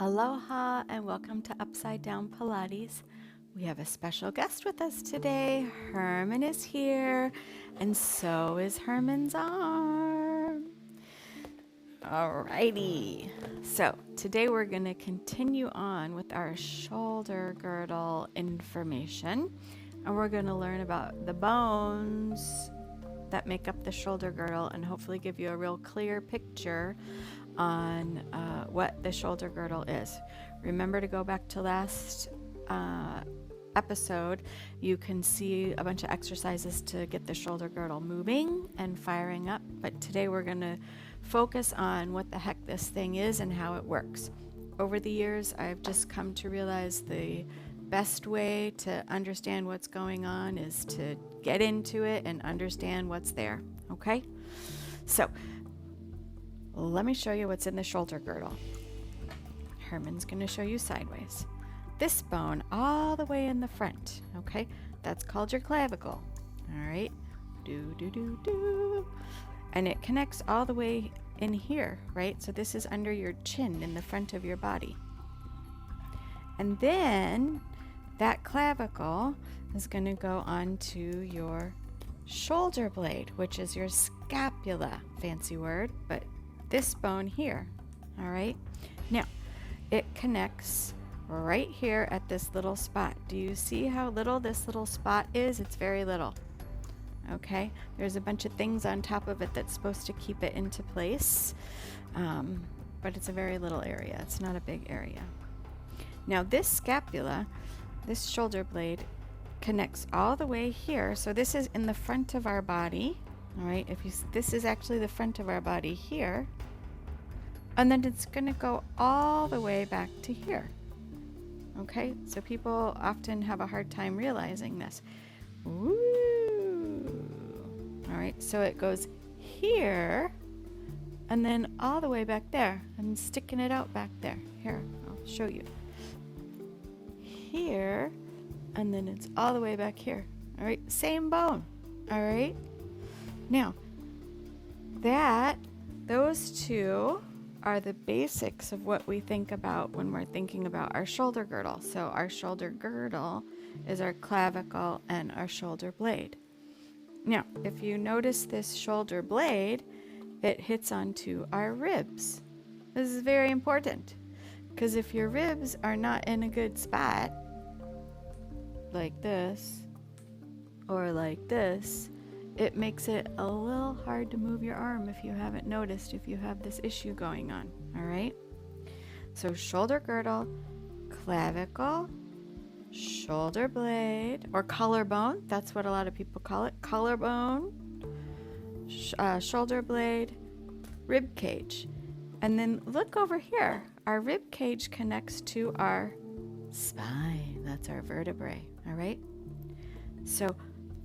Aloha and welcome to Upside Down Pilates. We have a special guest with us today. Herman is here, and so is Herman's arm. Alrighty. So today we're going to continue on with our shoulder girdle information, and we're going to learn about the bones that make up the shoulder girdle and hopefully give you a real clear picture on what the shoulder girdle is. Remember to go back to last episode. You can see a bunch of exercises to get the shoulder girdle moving and firing up, but today we're going to focus on what the heck this thing is and how it works. Over the years, I've just come to realize the best way to understand what's going on is to get into it and understand what's there. Okay? So, let me show you what's in the shoulder girdle. Herman's going to show you sideways. This bone all the way in the front, okay? That's called your clavicle. All right? And it connects all the way in here, right? So this is under your chin in the front of your body. And then that clavicle is going to go onto your shoulder blade, which is your scapula. Fancy word, but this bone here, all right? Now, it connects right here at this little spot. Do you see how little this little spot is? It's very little, okay? There's a bunch of things on top of it that's supposed to keep it into place, but it's a very little area. It's not a big area. Now, this scapula, this shoulder blade, connects all the way here. So this is in the front of our body, all right? This is actually the front of our body here. And then it's going to go all the way back to here. Okay? So people often have a hard time realizing this. Woo! All right, so it goes here and then all the way back there and sticking it out back there. Here, I'll show you. Here, and then it's all the way back here. All right, same bone. All right? Now, those two are the basics of what we think about when we're thinking about our shoulder girdle. So our shoulder girdle is our clavicle and our shoulder blade. Now, if you notice this shoulder blade, it hits onto our ribs. This is very important because if your ribs are not in a good spot, like this or like this, it makes it a little hard to move your arm if you haven't noticed, if you have this issue going on, all right? So shoulder girdle, clavicle, shoulder blade, or collarbone, that's what a lot of people call it, collarbone, shoulder blade, rib cage. And then look over here. Our rib cage connects to our spine. That's our vertebrae, all right? So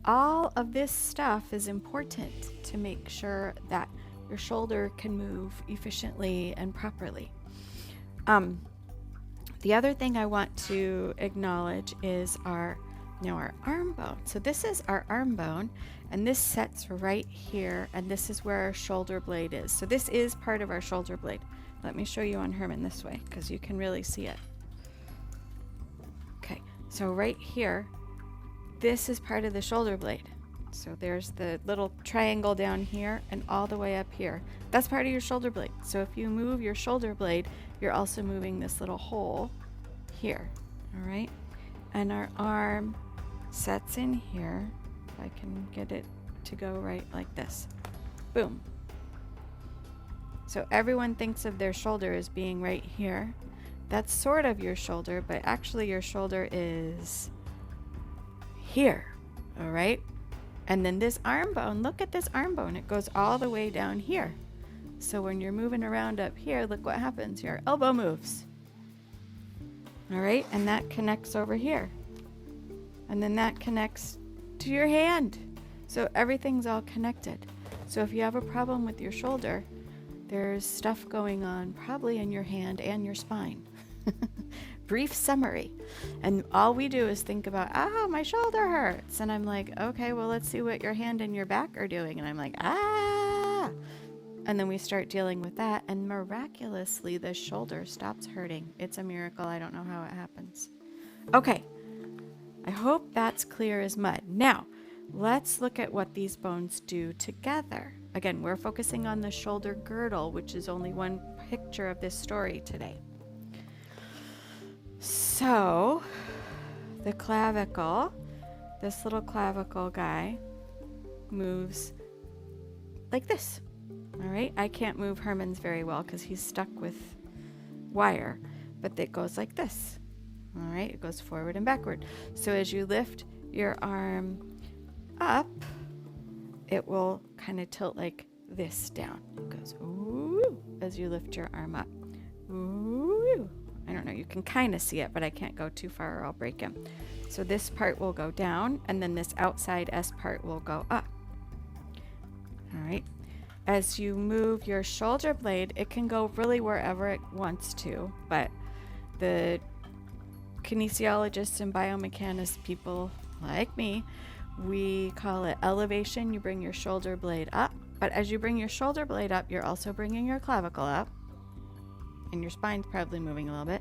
all of this stuff is important to make sure that your shoulder can move efficiently and properly. The other thing I want to acknowledge is our arm bone. So this is our arm bone, and this sets right here, and this is where our shoulder blade is. So this is part of our shoulder blade. Let me show you on Herman this way, because you can really see it. Okay, so right here, this is part of the shoulder blade. So there's the little triangle down here and all the way up here. That's part of your shoulder blade. So if you move your shoulder blade, you're also moving this little hole here, all right? And our arm sets in here. If I can get it to go right like this. Boom. So everyone thinks of their shoulder as being right here. That's sort of your shoulder, but actually your shoulder is here, all right? And then this arm bone, look at this arm bone. It goes all the way down here. So when you're moving around up here, look what happens. Your elbow moves. All right? And that connects over here. And then that connects to your hand. So everything's all connected. So if you have a problem with your shoulder, there's stuff going on probably in your hand and your spine. Brief summary. And all we do is think about, my shoulder hurts. And I'm like, okay, well, let's see what your hand and your back are doing. And I'm like, And then we start dealing with that, and miraculously the shoulder stops hurting. It's a miracle. I don't know how it happens. Okay, I hope that's clear as mud. Now, let's look at what these bones do together. Again, we're focusing on the shoulder girdle, which is only one picture of this story today. So, the clavicle, this little clavicle guy, moves like this. All right, I can't move Herman's very well because he's stuck with wire, but it goes like this. All right, it goes forward and backward. So as you lift your arm up, it will kind of tilt like this down. It goes ooh as you lift your arm up. Ooh. I don't know, you can kind of see it, but I can't go too far or I'll break him. So this part will go down, and then this outside S part will go up. All right. As you move your shoulder blade, it can go really wherever it wants to, but the kinesiologists and biomechanics people like me, we call it elevation. You bring your shoulder blade up, but as you bring your shoulder blade up, you're also bringing your clavicle up, and your spine's probably moving a little bit.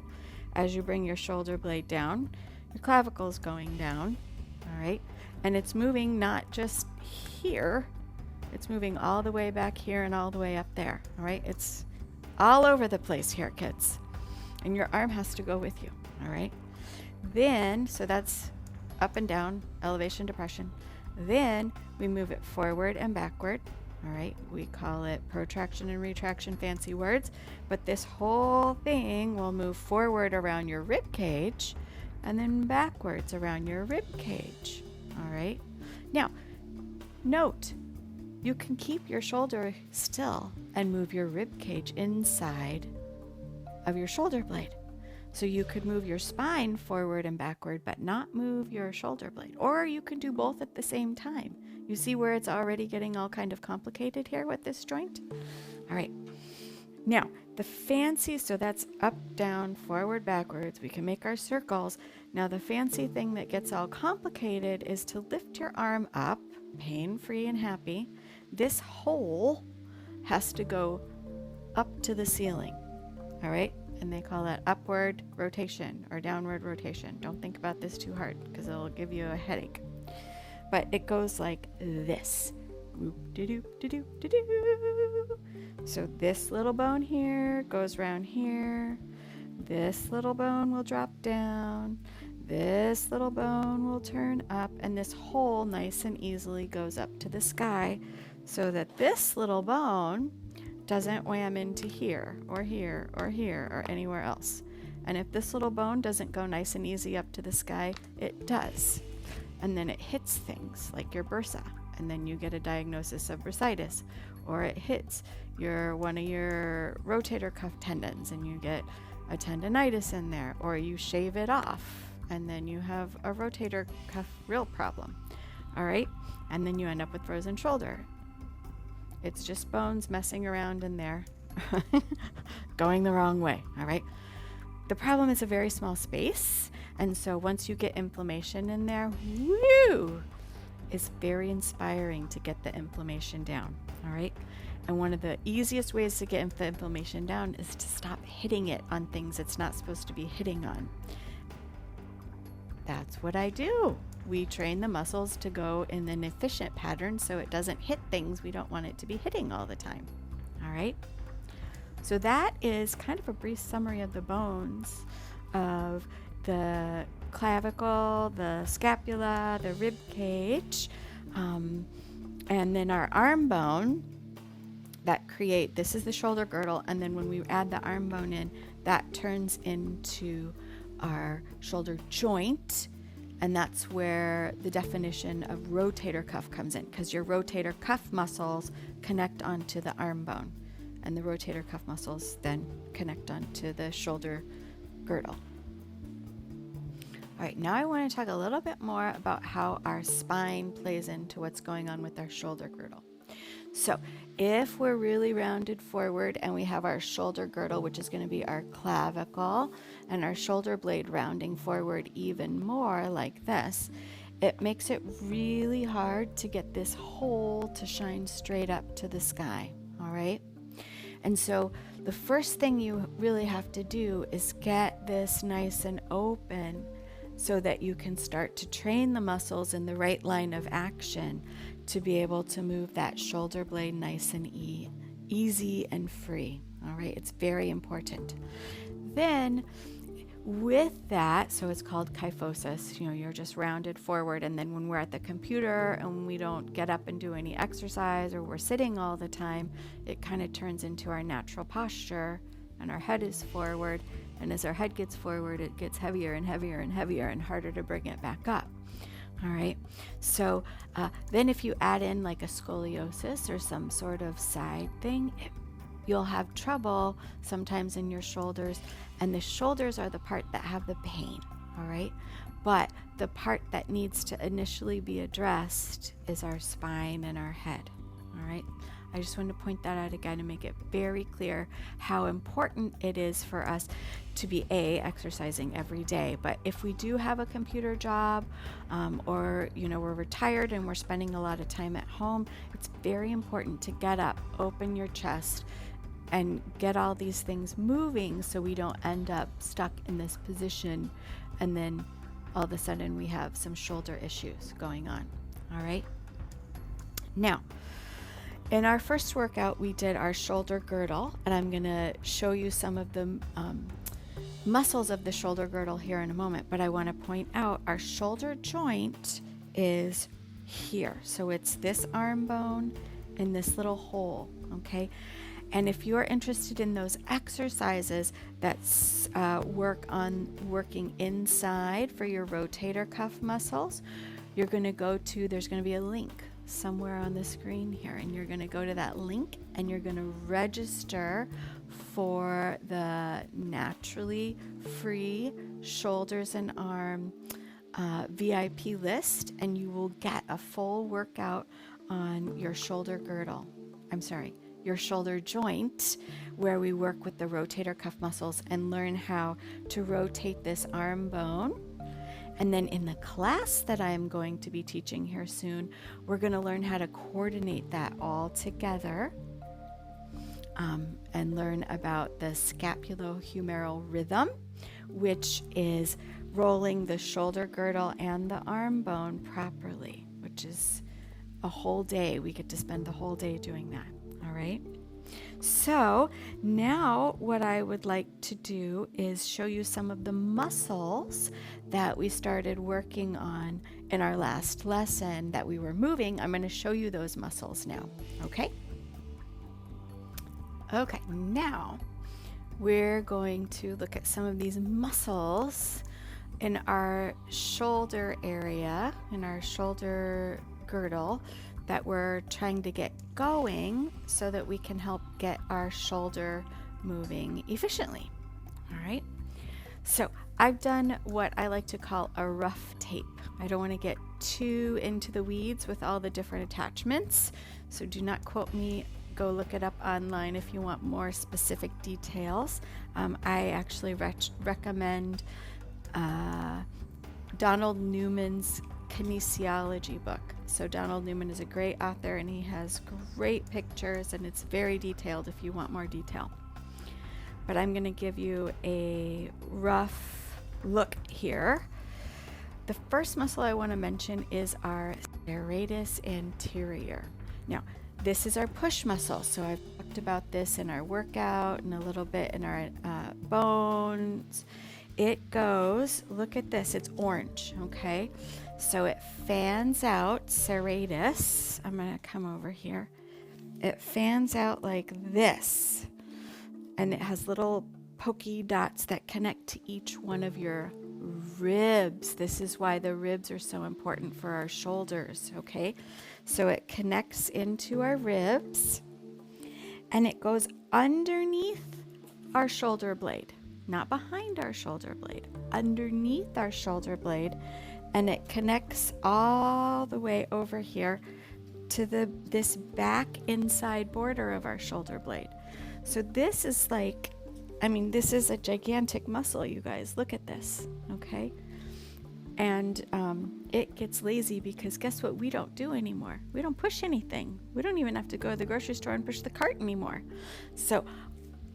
As you bring your shoulder blade down, your clavicle is going down, all right? And it's moving not just here, it's moving all the way back here and all the way up there, all right? It's all over the place here, kids. And your arm has to go with you, all right? Then, so that's up and down, elevation, depression. Then we move it forward and backward, all right? We call it protraction and retraction, fancy words. But this whole thing will move forward around your rib cage and then backwards around your rib cage, all right? Now, note, you can keep your shoulder still and move your rib cage inside of your shoulder blade. So you could move your spine forward and backward, but not move your shoulder blade. Or you can do both at the same time. You see where it's already getting all kind of complicated here with this joint? All right. Now, the fancy, so that's up, down, forward, backwards. We can make our circles. Now, the fancy thing that gets all complicated is to lift your arm up, pain-free and happy. This hole has to go up to the ceiling, all right? And they call that upward rotation or downward rotation. Don't think about this too hard because it'll give you a headache. But it goes like this. So this little bone here goes around here. This little bone will drop down. This little bone will turn up, and this hole nice and easily goes up to the sky so that this little bone doesn't wham into here or here or here or anywhere else. And if this little bone doesn't go nice and easy up to the sky, it does. And then it hits things like your bursa, and then you get a diagnosis of bursitis, or it hits one of your rotator cuff tendons and you get a tendonitis in there, or you shave it off and then you have a rotator cuff real problem. All right, and then you end up with frozen shoulder. It's just bones messing around in there, going the wrong way, all right? The problem is a very small space, and so once you get inflammation in there, woo, it's very inspiring to get the inflammation down, all right? And one of the easiest ways to get the inflammation down is to stop hitting it on things it's not supposed to be hitting on. That's what I do. We train the muscles to go in an efficient pattern so it doesn't hit things we don't want it to be hitting all the time. All right? So that is kind of a brief summary of the bones of the clavicle, the scapula, the rib cage, and then our arm bone that this is the shoulder girdle, and then when we add the arm bone in, that turns into our shoulder joint. And that's where the definition of rotator cuff comes in, because your rotator cuff muscles connect onto the arm bone, and the rotator cuff muscles then connect onto the shoulder girdle. All right, now I want to talk a little bit more about how our spine plays into what's going on with our shoulder girdle. So if we're really rounded forward and we have our shoulder girdle, which is going to be our clavicle, and our shoulder blade rounding forward even more like this, it makes it really hard to get this hole to shine straight up to the sky, all right? And so the first thing you really have to do is get this nice and open so that you can start to train the muscles in the right line of action to be able to move that shoulder blade nice and easy and free. All right, it's very important. Then with that, so it's called kyphosis, you're just rounded forward, and then when we're at the computer and we don't get up and do any exercise, or we're sitting all the time, it kind of turns into our natural posture and our head is forward, and as our head gets forward, it gets heavier and heavier and heavier and harder to bring it back up. All right, so then if you add in like a scoliosis or some sort of side thing, you'll have trouble sometimes in your shoulders, and the shoulders are the part that have the pain, all right? But the part that needs to initially be addressed is our spine and our head, all right? I just want to point that out again and make it very clear how important it is for us to be exercising every day. But if we do have a computer job, or we're retired and we're spending a lot of time at home, it's very important to get up, open your chest, and get all these things moving so we don't end up stuck in this position and then all of a sudden we have some shoulder issues going on. All right. Now, in our first workout, we did our shoulder girdle, and I'm going to show you some of the muscles of the shoulder girdle here in a moment, but I want to point out our shoulder joint is here. So it's this arm bone in this little hole, okay? And if you're interested in those exercises that working inside for your rotator cuff muscles, you're going to there's going to be a link somewhere on the screen here, and you're going to go to that link and you're going to register for the naturally free shoulders and arm VIP list, and you will get a full workout on your shoulder girdle. Your shoulder joint, where we work with the rotator cuff muscles and learn how to rotate this arm bone. And then in the class that I'm going to be teaching here soon, we're going to learn how to coordinate that all together, and learn about the scapulohumeral rhythm, which is rolling the shoulder girdle and the arm bone properly, which is a whole day. We get to spend the whole day doing that. All right. So now what I would like to do is show you some of the muscles that we started working on in our last lesson that we were moving. I'm going to show you those muscles now. Okay. Okay. Now we're going to look at some of these muscles in our shoulder area, in our shoulder girdle, that we're trying to get going so that we can help get our shoulder moving efficiently. All right. So I've done what I like to call a rough tape. I don't want to get too into the weeds with all the different attachments, so do not quote me. Go look it up online if you want more specific details. I actually recommend Donald Newman's kinesiology book. So Donald Newman is a great author, and he has great pictures, and it's very detailed if you want more detail. But I'm going to give you a rough look here. The first muscle I want to mention is our serratus anterior. Now, this is our push muscle. So I've talked about this in our workout and a little bit in our bones. It goes, look at this, it's orange, okay? So it fans out, serratus. I'm going to come over here. It fans out like this, and it has little pokey dots that connect to each one of your ribs. This is why the ribs are so important for our shoulders, okay? So it connects into our ribs, and it goes underneath our shoulder blade. Not behind our shoulder blade, underneath our shoulder blade, and it connects all the way over here to this back inside border of our shoulder blade. So this is this is a gigantic muscle, you guys. Look at this, okay? And it gets lazy because guess what we don't do anymore? We don't push anything. We don't even have to go to the grocery store and push the cart anymore. So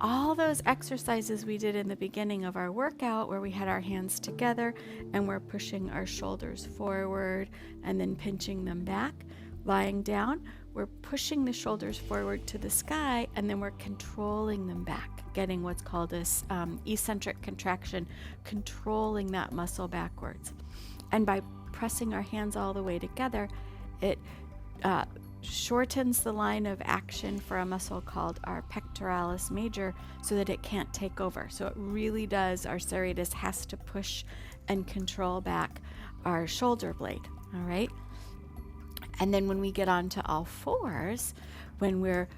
all those exercises we did in the beginning of our workout where we had our hands together and we're pushing our shoulders forward and then pinching them back, lying down, we're pushing the shoulders forward to the sky and then we're controlling them back, getting what's called this eccentric contraction, controlling that muscle backwards. And by pressing our hands all the way together, it shortens the line of action for a muscle called our pectoralis major so that it can't take over. So it really does, our serratus has to push and control back our shoulder blade, all right? And then when we get onto all fours, when we're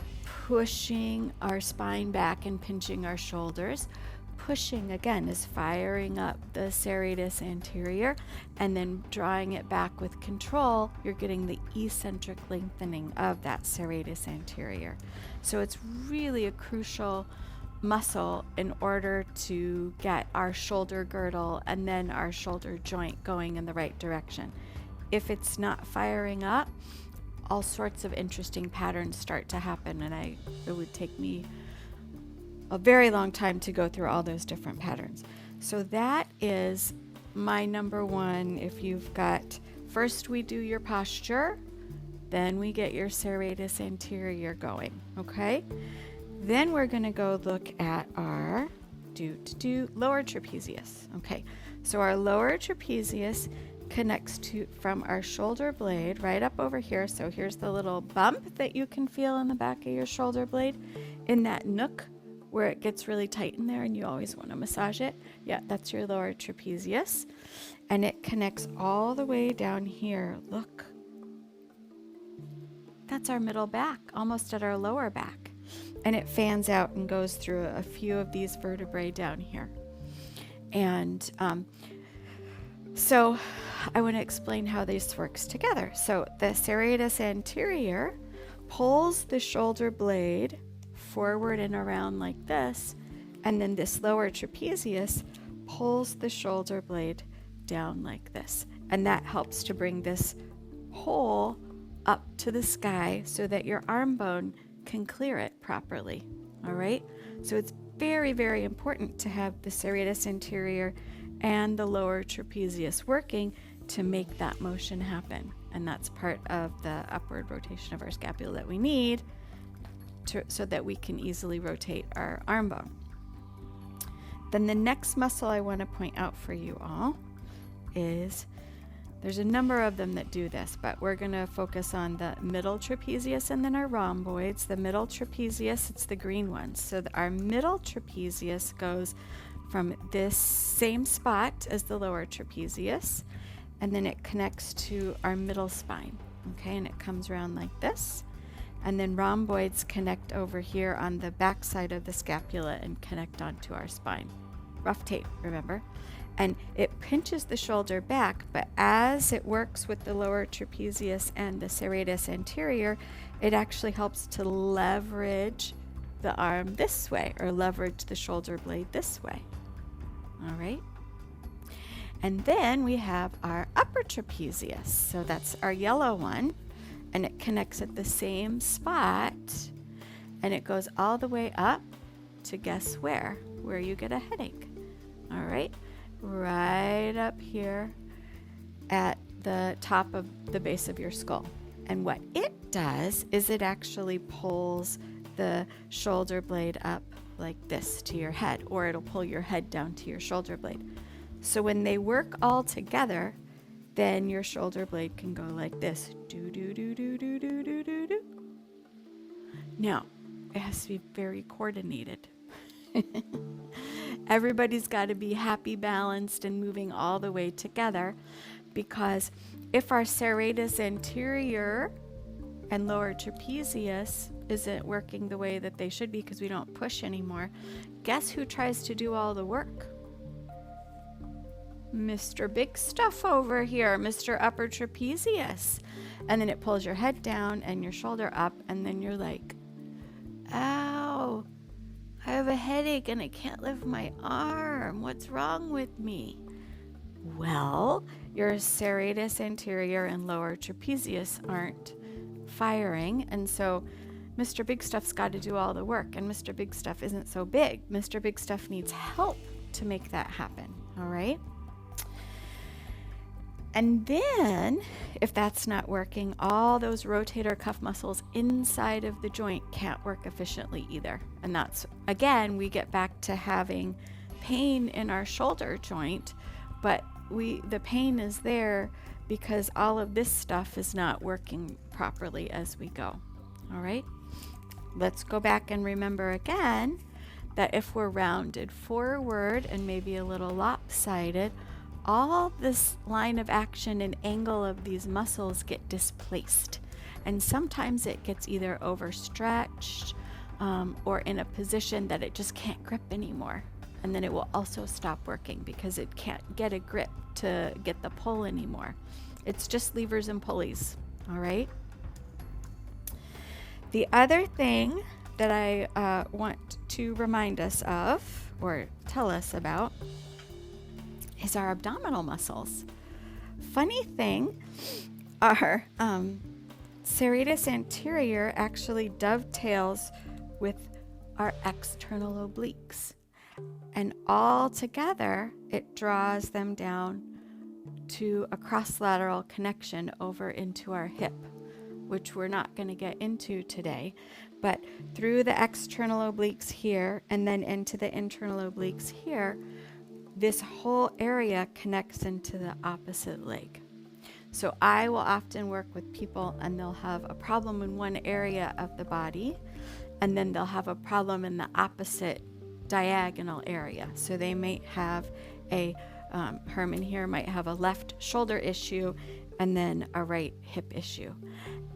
pushing our spine back and pinching our shoulders, pushing again is firing up the serratus anterior and then drawing it back with control, you're getting the eccentric lengthening of that serratus anterior. So it's really a crucial muscle in order to get our shoulder girdle and then our shoulder joint going in the right direction. If it's not firing up, all sorts of interesting patterns start to happen, and it would take me a very long time to go through all those different patterns. So that is my number one. If you've got, first we do your posture, then we get your serratus anterior going, okay? Then we're gonna go look at our lower trapezius, okay? So our lower trapezius connects to from our shoulder blade right up over here. So here's the little bump that you can feel in the back of your shoulder blade, in that nook where it gets really tight in there and you always want to massage it. Yeah, that's your lower trapezius. And it connects all the way down here. Look, that's our middle back, almost at our lower back. And it fans out and goes through a few of these vertebrae down here. And so I want to explain how this works together. So the serratus anterior pulls the shoulder blade forward and around like this, and then this lower trapezius pulls the shoulder blade down like this. And that helps to bring this hole up to the sky so that your arm bone can clear it properly. All right? So it's very, very important to have the serratus anterior and the lower trapezius working to make that motion happen. And that's part of the upward rotation of our scapula that we need so that we can easily rotate our arm bone. Then the next muscle I want to point out for you all is, there's a number of them that do this, but we're going to focus on the middle trapezius and then our rhomboids. The middle trapezius, it's the green ones. So our middle trapezius goes from this same spot as the lower trapezius, and then it connects to our middle spine, okay? And it comes around like this. And then rhomboids connect over here on the back side of the scapula and connect onto our spine. Rough tape, remember? And it pinches the shoulder back, but as it works with the lower trapezius and the serratus anterior, it actually helps to leverage the arm this way, or leverage the shoulder blade this way. All right? And then we have our upper trapezius. So that's our yellow one. And it connects at the same spot, and it goes all the way up to guess where you get a headache. All right, right up here at the top of the base of your skull. And what it does is it actually pulls the shoulder blade up like this to your head, or it'll pull your head down to your shoulder blade. So when they work all together, then your shoulder blade can go like this. Do, do, do, do, do, do, do, do, do. Now, it has to be very coordinated. Everybody's got to be happy, balanced, and moving all the way together, because if our serratus anterior and lower trapezius isn't working the way that they should be because we don't push anymore, guess who tries to do all the work? Mr. Big Stuff over here, Mr. Upper Trapezius. And then it pulls your head down and your shoulder up, and then you're like, ow, I have a headache and I can't lift my arm. What's wrong with me? Well, your serratus anterior and lower trapezius aren't firing, and so Mr. Big Stuff's got to do all the work, and Mr. Big Stuff isn't so big. Mr. Big Stuff needs help to make that happen, all right? And then, if that's not working, all those rotator cuff muscles inside of the joint can't work efficiently either. And that's, again, we get back to having pain in our shoulder joint, but the pain is there because all of this stuff is not working properly as we go. All right? Let's go back and remember again that if we're rounded forward and maybe a little lopsided, all this line of action and angle of these muscles get displaced. And sometimes it gets either overstretched or in a position that it just can't grip anymore. And then it will also stop working because it can't get a grip to get the pull anymore. It's just levers and pulleys, all right? The other thing that I want to remind us of or tell us about is our abdominal muscles. Funny thing, our serratus anterior actually dovetails with our external obliques. And all together, it draws them down to a cross-lateral connection over into our hip, which we're not going to get into today. But through the external obliques here and then into the internal obliques here, this whole area connects into the opposite leg. So I will often work with people and they'll have a problem in one area of the body and then they'll have a problem in the opposite diagonal area. So they might have Herman here might have a left shoulder issue and then a right hip issue.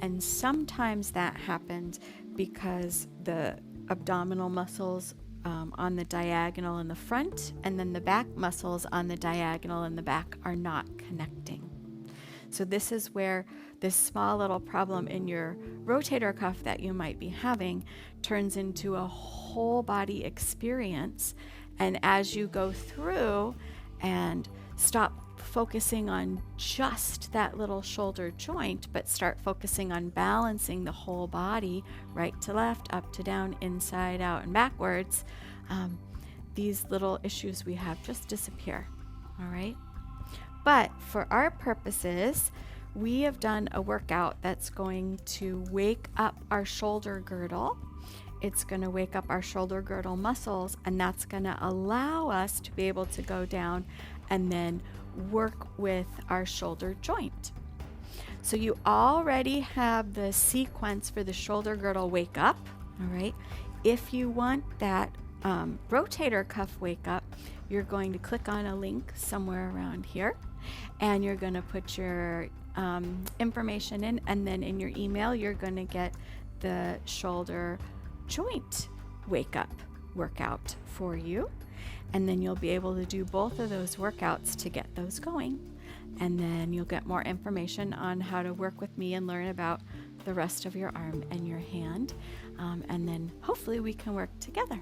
And sometimes that happens because the abdominal muscles on the diagonal in the front and then the back muscles on the diagonal in the back are not connecting. So this is where this small little problem in your rotator cuff that you might be having turns into a whole body experience. And as you go through and stop focusing on just that little shoulder joint, but start focusing on balancing the whole body, right to left, up to down, inside out, and backwards, these little issues we have just disappear, all right? But for our purposes, we have done a workout that's going to wake up our shoulder girdle. It's going to wake up our shoulder girdle muscles, and that's going to allow us to be able to go down and then work with our shoulder joint. So you already have the sequence for the shoulder girdle wake up, all right? If you want that rotator cuff wake up, you're going to click on a link somewhere around here, and you're going to put your information in, and then in your email you're going to get the shoulder joint wake up workout for you, and then you'll be able to do both of those workouts to get those going, and then you'll get more information on how to work with me and learn about the rest of your arm and your hand, and then hopefully we can work together.